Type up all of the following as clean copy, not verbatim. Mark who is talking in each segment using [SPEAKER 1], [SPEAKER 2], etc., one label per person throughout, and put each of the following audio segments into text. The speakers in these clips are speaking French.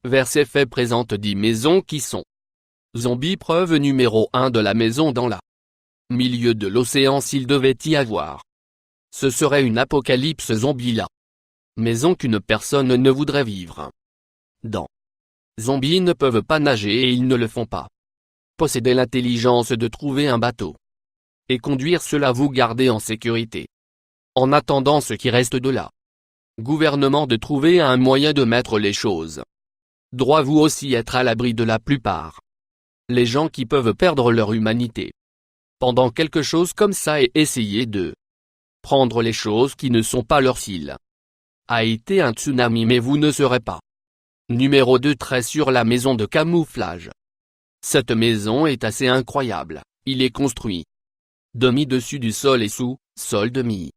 [SPEAKER 1] Verset fait présente 10 maisons qui sont zombies. Preuve numéro 1 de la maison dans la milieu de l'océan. S'il devait y avoir, ce serait une apocalypse zombie, la maison qu'une personne ne voudrait vivre dans. Zombies ne peuvent pas nager et ils ne le font pas. Posséder l'intelligence de trouver un bateau et conduire cela vous garder en sécurité. En attendant ce qui reste de la gouvernement de trouver un moyen de mettre les choses droit, vous aussi être à l'abri de la plupart. Les gens qui peuvent perdre leur humanité pendant quelque chose comme ça et essayer de prendre les choses qui ne sont pas leurs. S'il a été un tsunami mais vous ne serez pas. Numéro 2. Trait sur la maison de camouflage. Cette maison est assez incroyable. Il est construit demi-dessus du sol et sous-sol demi.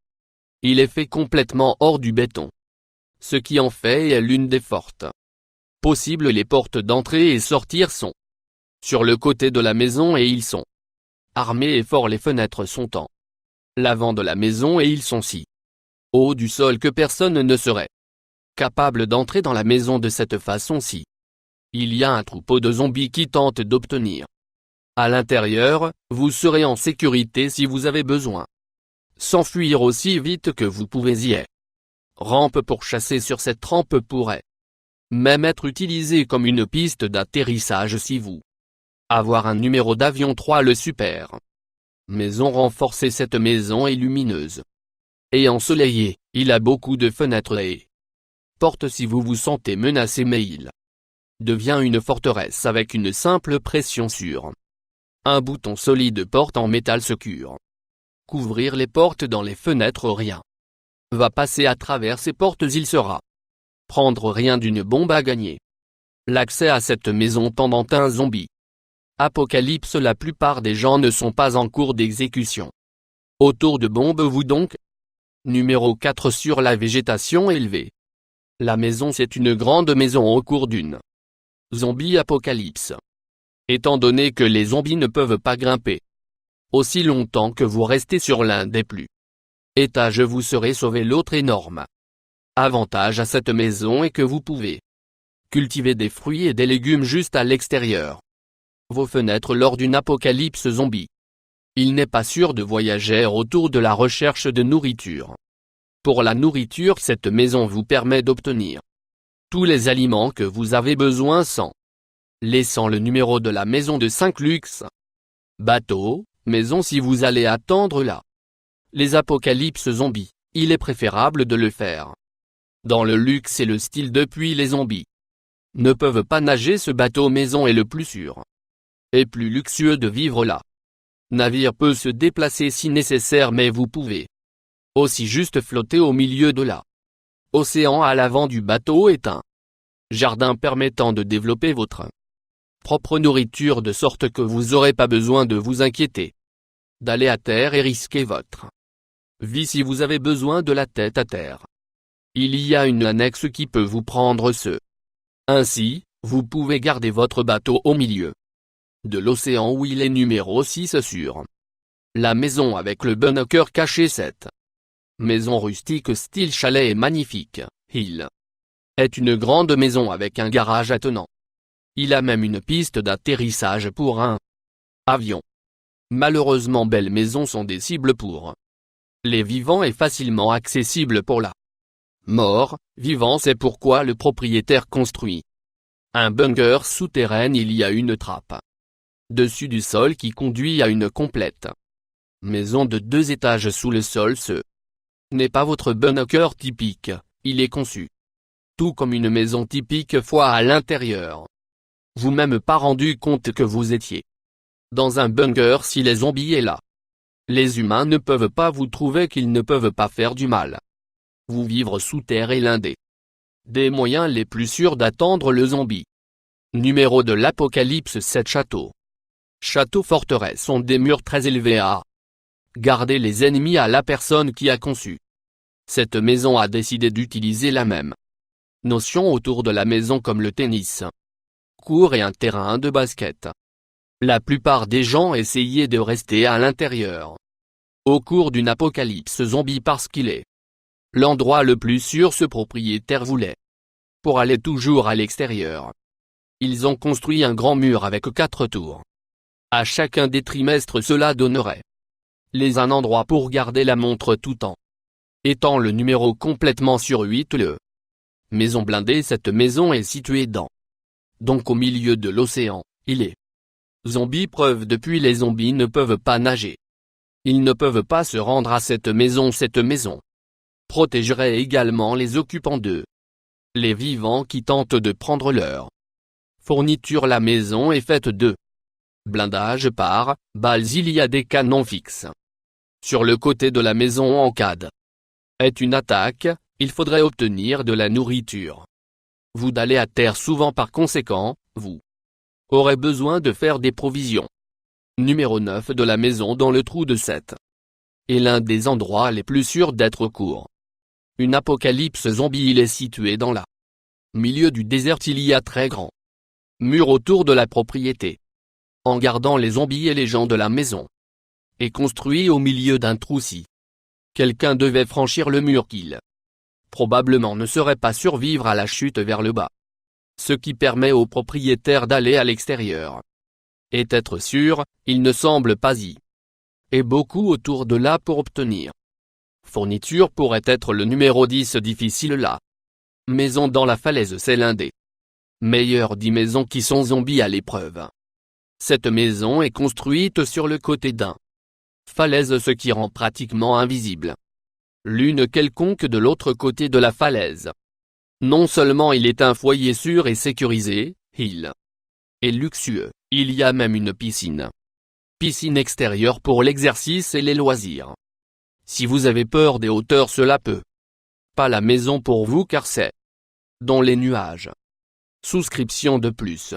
[SPEAKER 1] Il est fait complètement hors du béton, ce qui en fait est l'une des fortes possibles. Les portes d'entrée et sortir sont sur le côté de la maison et ils sont armés et forts. Les fenêtres sont en l'avant de la maison et ils sont si haut du sol que personne ne serait capable d'entrer dans la maison de cette façon. Si il y a un troupeau de zombies qui tente d'obtenir à l'intérieur, vous serez en sécurité si vous avez besoin s'enfuir aussi vite que vous pouvez. Y est rampe pour chasser sur cette rampe pourrait même être utilisée comme une piste d'atterrissage si vous avoir un numéro d'avion. 3. Le super maison renforcée. Cette maison est lumineuse et ensoleillée. Il a beaucoup de fenêtres et portes si vous vous sentez menacé, mais il devient une forteresse avec une simple pression sur un bouton solide. Porte en métal secure. Couvrir les portes dans les fenêtres. Rien va passer à travers ces portes. Il sera prendre rien d'une bombe à gagner l'accès à cette maison pendant un zombie apocalypse. La plupart des gens ne sont pas en cours d'exécution autour de bombes. Vous donc. Numéro 4. Sur la végétation élevée. La maison, c'est une grande maison au cours d'une zombie apocalypse. Étant donné que les zombies ne peuvent pas grimper aussi longtemps que vous restez sur l'un des plus étages, vous serez sauvé. L'autre énorme avantage à cette maison est que vous pouvez cultiver des fruits et des légumes juste à l'extérieur vos fenêtres lors d'une apocalypse zombie. Il n'est pas sûr de voyager autour de la recherche de nourriture. Pour la nourriture, cette maison vous permet d'obtenir tous les aliments que vous avez besoin sans laissant le numéro de la maison de 5. Luxe bateau, maison. Si vous allez attendre là les apocalypses zombies, il est préférable de le faire dans le luxe et le style. Depuis les zombies ne peuvent pas nager, ce bateau maison est le plus sûr et plus luxueux de vivre là. Navire peut se déplacer si nécessaire, mais vous pouvez aussi juste flotter au milieu de la océan. À l'avant du bateau est un jardin permettant de développer votre propre nourriture, de sorte que vous n'aurez pas besoin de vous inquiéter d'aller à terre et risquer votre vie si vous avez besoin de la tête à terre. Il y a une annexe qui peut vous prendre ce. Ainsi, vous pouvez garder votre bateau au milieu de l'océan où il est. Numéro 6. Sur la maison avec le bunker caché. Cette maison rustique style chalet est magnifique. Il est une grande maison avec un garage attenant. Il a même une piste d'atterrissage pour un avion. Malheureusement, belles maisons sont des cibles pour les vivants et facilement accessibles pour la mort vivant. C'est pourquoi le propriétaire construit un bunker souterrain. Il y a une trappe dessus du sol qui conduit à une complète maison de 2 étages sous le sol. Ce n'est pas votre bunker typique, il est conçu tout comme une maison typique fois à l'intérieur. Vous-même pas rendu compte que vous étiez dans un bunker si les zombies est là. Les humains ne peuvent pas vous trouver, qu'ils ne peuvent pas faire du mal. Vous vivre sous terre est l'un des moyens les plus sûrs d'attendre le zombie. Numéro de l'apocalypse. 7. Château. Château forteresse sont des murs très élevés à garder les ennemis. À la personne qui a conçu cette maison a décidé d'utiliser la même notion autour de la maison comme le tennis court et un terrain de basket. La plupart des gens essayaient de rester à l'intérieur au cours d'une apocalypse zombie parce qu'il est l'endroit le plus sûr. Ce propriétaire voulait pour aller toujours à l'extérieur. Ils ont construit un grand mur avec 4 tours. À chacun des trimestres cela donnerait un endroit pour garder la montre tout en étant le numéro complètement sur 8 le maison blindée. Cette maison est située donc au milieu de l'océan. Il est zombie preuve depuis les zombies ne peuvent pas nager. Ils ne peuvent pas se rendre à cette maison. Cette maison protégerait également les occupants les vivants qui tentent de prendre leur fourniture. La maison est faite de blindage par balles. Il y a des canons fixes sur le côté de la maison. En cas d'une attaque, il faudrait obtenir de la nourriture. Vous d'aller à terre souvent, par conséquent, vous aurez besoin de faire des provisions. Numéro 9 de la maison dans le trou de 7 est l'un des endroits les plus sûrs d'être court. Une apocalypse zombie. Il est situé dans le milieu du désert. Il y a très grand mur autour de la propriété. En gardant les zombies et les gens de la maison est construit au milieu d'un trou. Si quelqu'un devait franchir le mur, qu'il probablement ne saurait pas survivre à la chute vers le bas. Ce qui permet aux propriétaires d'aller à l'extérieur. Et être sûr, il ne semble pas y et beaucoup autour de là pour obtenir fourniture. Pourrait être le numéro 10 difficile. La maison dans la falaise, c'est l'un des meilleurs 10 maisons qui sont zombies à l'épreuve. Cette maison est construite sur le côté d'un falaise, ce qui rend pratiquement invisible l'une quelconque de l'autre côté de la falaise. Non seulement il est un foyer sûr et sécurisé, il est luxueux, il y a même une piscine. Piscine extérieure pour l'exercice et les loisirs. Si vous avez peur des hauteurs, cela peut pas la maison pour vous, car c'est dans les nuages. Souscription de plus.